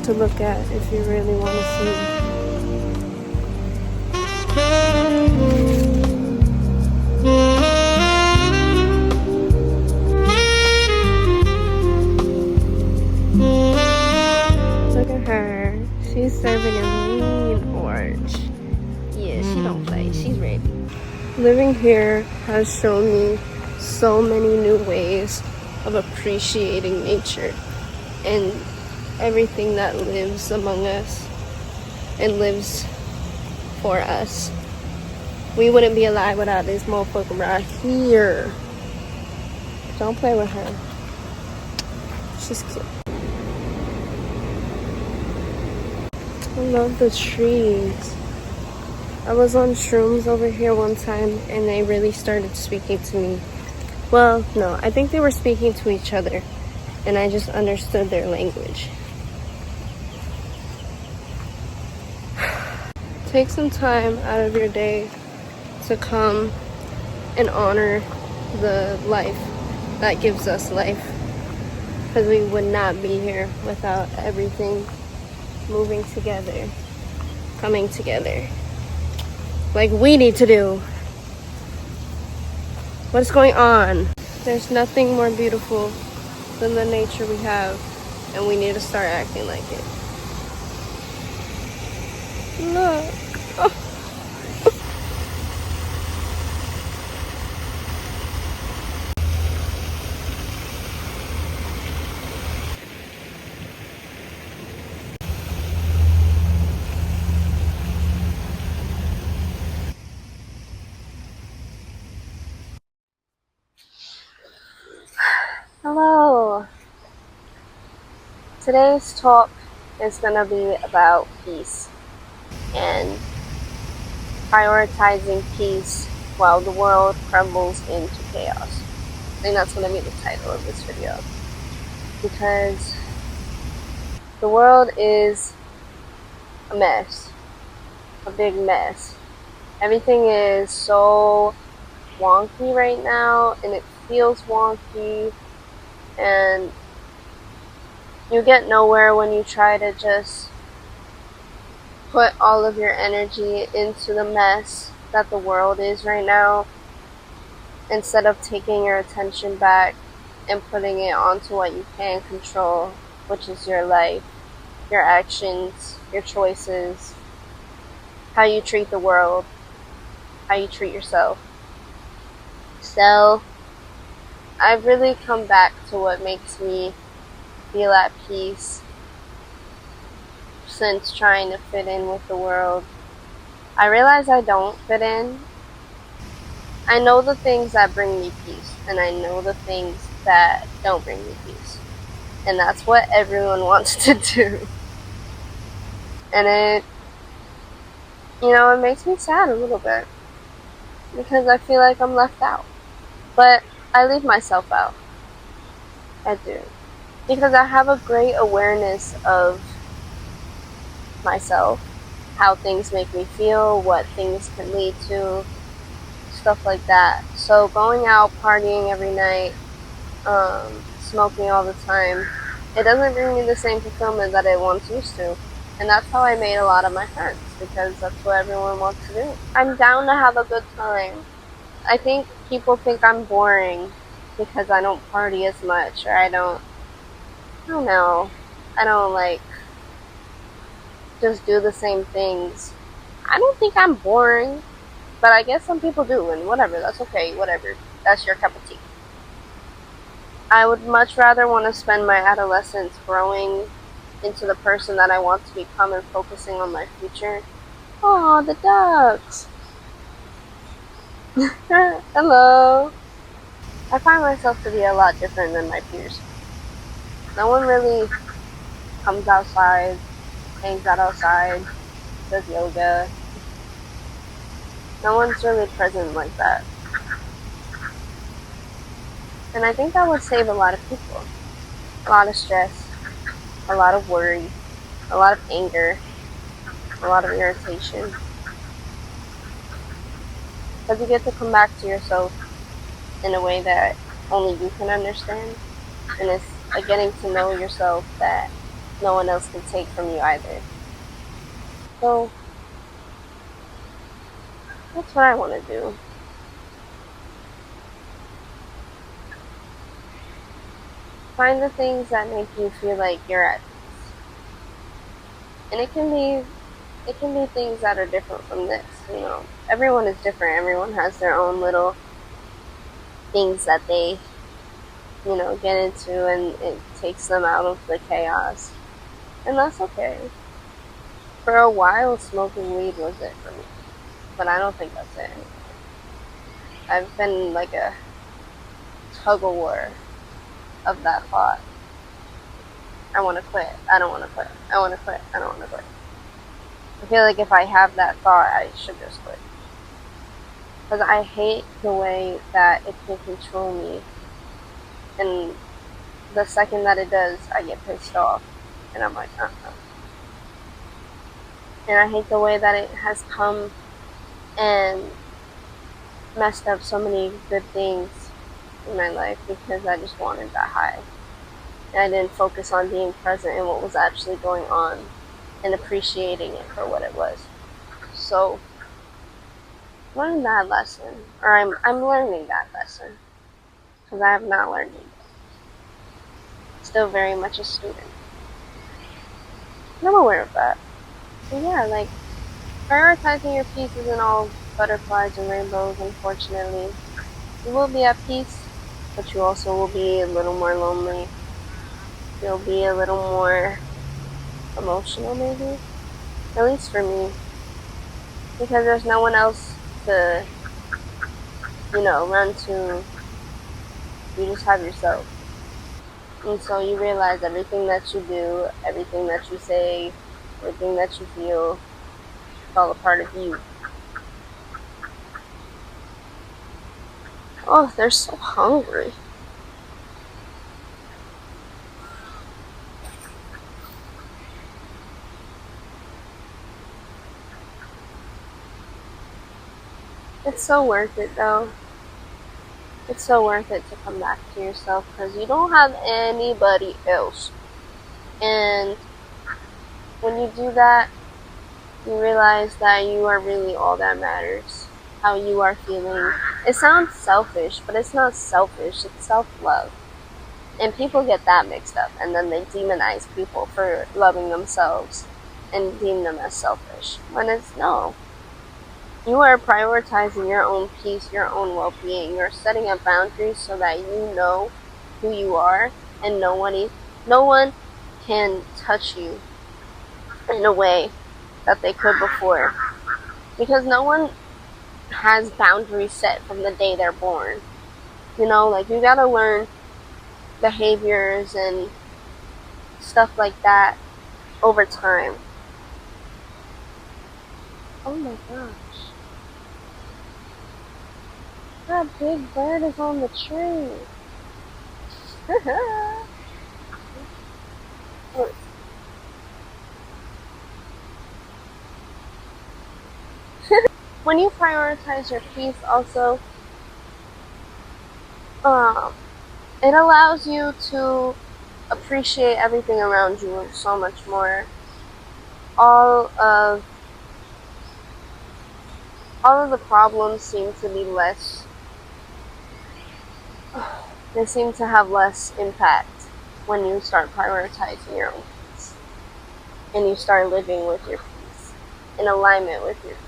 to look at if you really want to see. Look at her. She's serving a mean orange. Yeah, she don't play. She's ready. Living here has shown me so many new ways of appreciating nature and everything that lives among us and lives for us. We wouldn't be alive without this motherfucker right here. Don't play with her. She's cute. I love the trees. I was on shrooms over here one time and they really started speaking to me. Well, no, I think they were speaking to each other and I just understood their language. Take some time out of your day to come and honor the life that gives us life, because we would not be here without everything moving together, coming together, like we need to do. What's going on? There's nothing more beautiful than the nature we have, and we need to start acting like it. Look. Oh. Hello. Today's talk is going to be about peace and prioritizing peace while the world crumbles into chaos. I think that's going to be the title of this video, because the world is a mess, a big mess. Everything is so wonky right now, and it feels wonky, and you get nowhere when you try to just put all of your energy into the mess that the world is right now, instead of taking your attention back and putting it onto what you can control, which is your life, your actions, your choices, how you treat the world, how you treat yourself. So I've really come back to what makes me feel at peace since trying to fit in with the world. I realize I don't fit in. I know the things that bring me peace, and I know the things that don't bring me peace. And that's what everyone wants to do. And it makes me sad a little bit, because I feel like I'm left out. But I leave myself out. I do. Because I have a great awareness of myself, how things make me feel, what things can lead to, stuff like that. So going out, partying every night, smoking all the time, it doesn't bring me the same fulfillment that it once used to. And that's how I made a lot of my friends, because that's what everyone wants to do. I'm down to have a good time. I think people think I'm boring because I don't party as much, or I don't like just do the same things. I don't think I'm boring, but I guess some people do, and whatever, that's okay, whatever. That's your cup of tea. I would much rather want to spend my adolescence growing into the person that I want to become and focusing on my future. Aw, the ducks. Hello. I find myself to be a lot different than my peers. No one really comes outside, hangs out outside, does yoga. No one's really present like that. And I think that would save a lot of people. A lot of stress, a lot of worry, a lot of anger, a lot of irritation. Because you get to come back to yourself in a way that only you can understand. And it's like getting to know yourself that no one else can take from you either. So that's what I want to do. Find the things that make you feel like you're at peace. And it can be things that are different from this, you know. Everyone is different. Everyone has their own little things that they, you know, get into, and it takes them out of the chaos. And that's okay. For a while, smoking weed was it for me. But I don't think that's it anymore. I've been like a tug of war of that thought. I want to quit. I don't want to quit. I want to quit. I don't want to quit. I feel like if I have that thought, I should just quit. Because I hate the way that it can control me. And the second that it does, I get pissed off. And I'm like, And I hate the way that it has come and messed up so many good things in my life because I just wanted that high. And I didn't focus on being present in what was actually going on and appreciating it for what it was. So, learn that lesson. Or I'm learning that lesson. Because I have not learned it. Still very much a student. And I'm aware of that. But yeah, like, prioritizing your peace isn't all butterflies and rainbows, unfortunately. You will be at peace, but you also will be a little more lonely. You'll be a little more emotional, maybe. At least for me. Because there's no one else to, you know, run to. You just have yourself. And so you realize everything that you do, everything that you say, everything that you feel, it's all a part of you. Oh, they're so hungry. It's so worth it, though. It's so worth it to come back to yourself because you don't have anybody else. And when you do that, you realize that you are really all that matters. How you are feeling. It sounds selfish, but it's not selfish. It's self-love. And people get that mixed up, and then they demonize people for loving themselves and deem them as selfish. When it's no. You are prioritizing your own peace, your own well-being. You're setting up boundaries so that you know who you are, and no one can touch you in a way that they could before. Because no one has boundaries set from the day they're born. You know, like, you gotta learn behaviors and stuff like that over time. Oh my gosh. That big bird is on the tree. When you prioritize your peace, also, it allows you to appreciate everything around you so much more. All of the problems seem to be less. They seem to have less impact when you start prioritizing your own peace. And you start living with your peace. In alignment with your peace.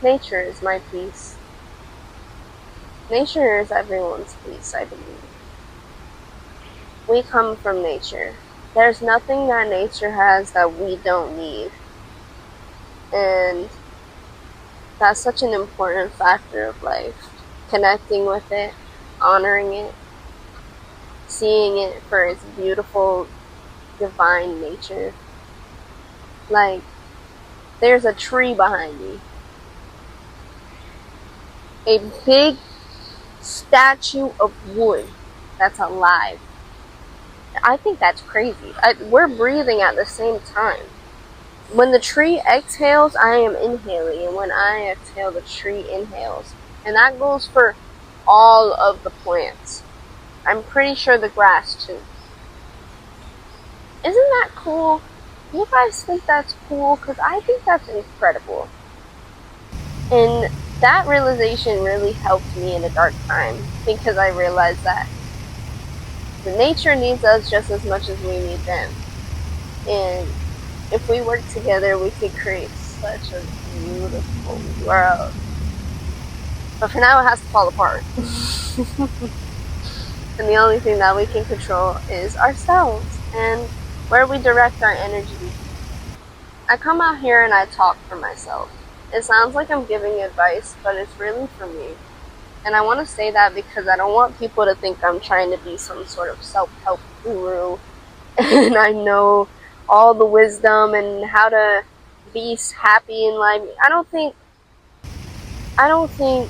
Nature is my peace. Nature is everyone's peace, I believe. We come from nature. There's nothing that nature has that we don't need. And that's such an important factor of life. Connecting with it, honoring it, seeing it for its beautiful, divine nature. Like, there's a tree behind me. A big statue of wood that's alive. I think that's crazy. We're breathing at the same time. When the tree exhales, I am inhaling, and when I exhale, the tree inhales. And that goes for all of the plants. I'm pretty sure the grass too. Isn't that cool? You guys think that's cool? Because I think that's incredible. And that realization really helped me in a dark time, because I realized that the nature needs us just as much as we need them. And if we work together, we could create such a beautiful world. But for now, it has to fall apart. And the only thing that we can control is ourselves and where we direct our energy. I come out here and I talk for myself. It sounds like I'm giving advice, but it's really for me. And I want to say that because I don't want people to think I'm trying to be some sort of self-help guru and I know all the wisdom and how to be happy in life. I don't think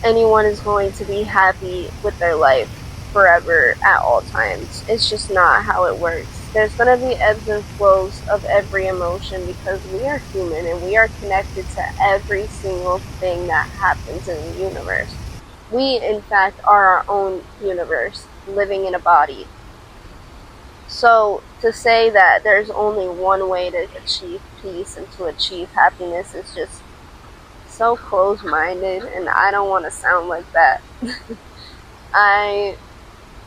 anyone is going to be happy with their life forever at all times. It's just not how it works. There's going to be ebbs and flows of every emotion because we are human and we are connected to every single thing that happens in the universe. We, in fact, are our own universe living in a body. So to say that there's only one way to achieve peace and to achieve happiness is just so close-minded, and I don't want to sound like that. I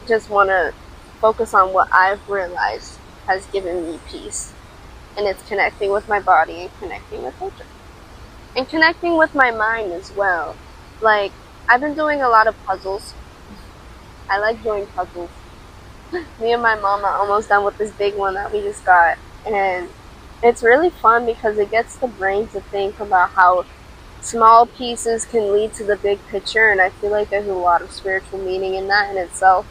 just want to focus on what I've realized has given me peace, and it's connecting with my body and connecting with nature and connecting with my mind as well. Like, I've been doing a lot of puzzles. I like doing puzzles. Me and my mom are almost done with this big one that we just got, and it's really fun because it gets the brain to think about how small pieces can lead to the big picture, and I feel like there's a lot of spiritual meaning in that in itself.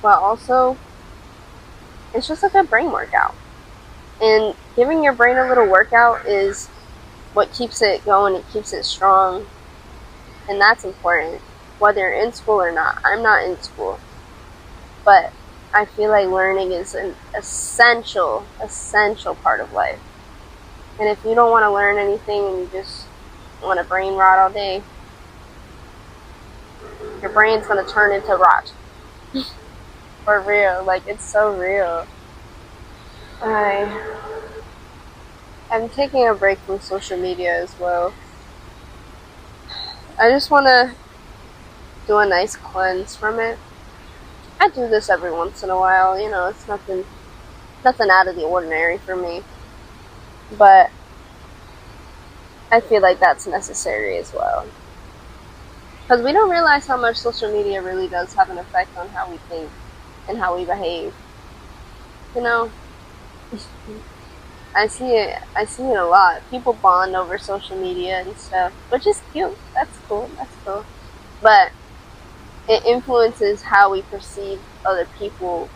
But also, it's just a good brain workout. And giving your brain a little workout is what keeps it going, it keeps it strong, and that's important. Whether you're in school or not. I'm not in school, but I feel like learning is an essential part of life. And if you don't want to learn anything and you just want to brain rot all day, your brain's going to turn into rot. For real. Like, it's so real. I'm taking a break from social media as well. I just want to do a nice cleanse from it. I do this every once in a while, it's nothing out of the ordinary for me. But I feel like that's necessary as well. Because we don't realize how much social media really does have an effect on how we think and how we behave. I see it a lot. People bond over social media and stuff, which is cute. That's cool. But it influences how we perceive other people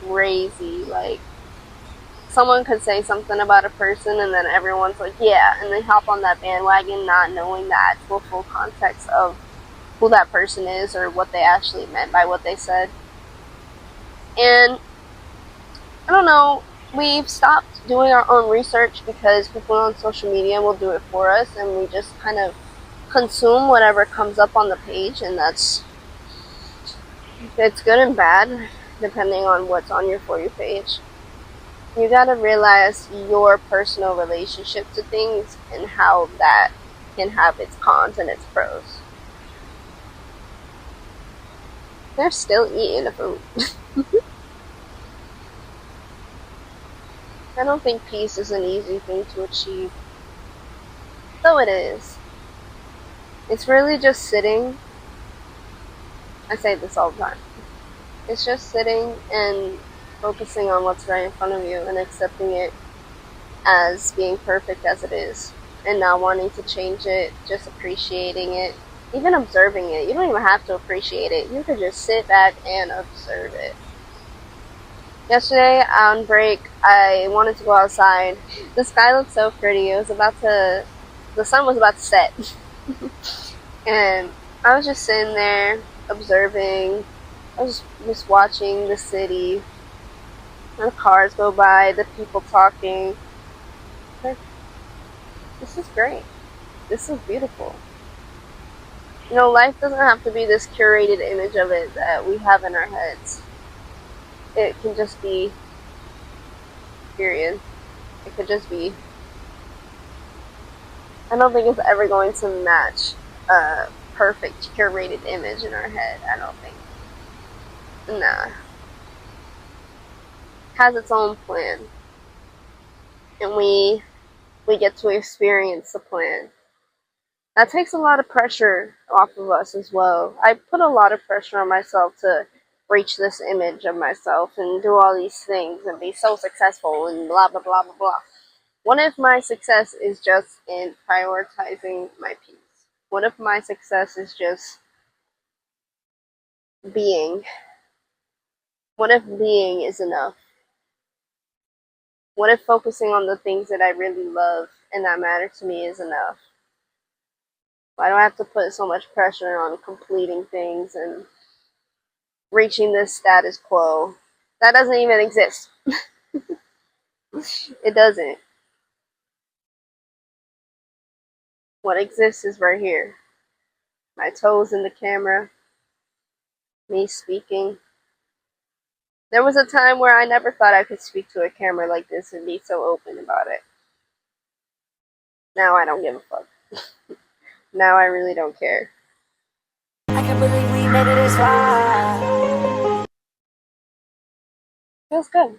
crazy. Like, someone could say something about a person and then everyone's like, yeah, and they hop on that bandwagon not knowing the actual full context of who that person is or what they actually meant by what they said. And I don't know, we've stopped doing our own research because people on social media will do it for us, and we just kind of consume whatever comes up on the page, and it's good and bad depending on what's on your For You page. You gotta realize your personal relationship to things and how that can have its cons and its pros. They're still eating the food. I don't think peace is an easy thing to achieve, though it is. It's really just sitting. I say this all the time. It's just sitting and focusing on what's right in front of you and accepting it as being perfect as it is, and not wanting to change it, just appreciating it, even observing it. You don't even have to appreciate it. You could just sit back and observe it. Yesterday on break, I wanted to go outside. The sky looked so pretty. The sun was about to set. And I was just sitting there observing. I was just watching the city, the cars go by, the people talking. This is great. This is beautiful. Life doesn't have to be this curated image of it that we have in our heads. It can just be, period. It could just be. I don't think it's ever going to match a perfect curated image in our head. I don't think. Nah. It has its own plan. And we get to experience the plan. That takes a lot of pressure off of us as well. I put a lot of pressure on myself to reach this image of myself and do all these things and be so successful and blah blah blah blah blah. What if my success is just in prioritizing my peace? What if my success is just being? What if being is enough? What if focusing on the things that I really love and that matter to me is enough? Why do I have to put so much pressure on completing things and reaching this status quo? That doesn't even exist. It doesn't. What exists is right here. My toes in the camera, me speaking. There was a time where I never thought I could speak to a camera like this and be so open about it. Now I don't give a fuck. Now I really don't care. I can't believe we made it this far. Feels good.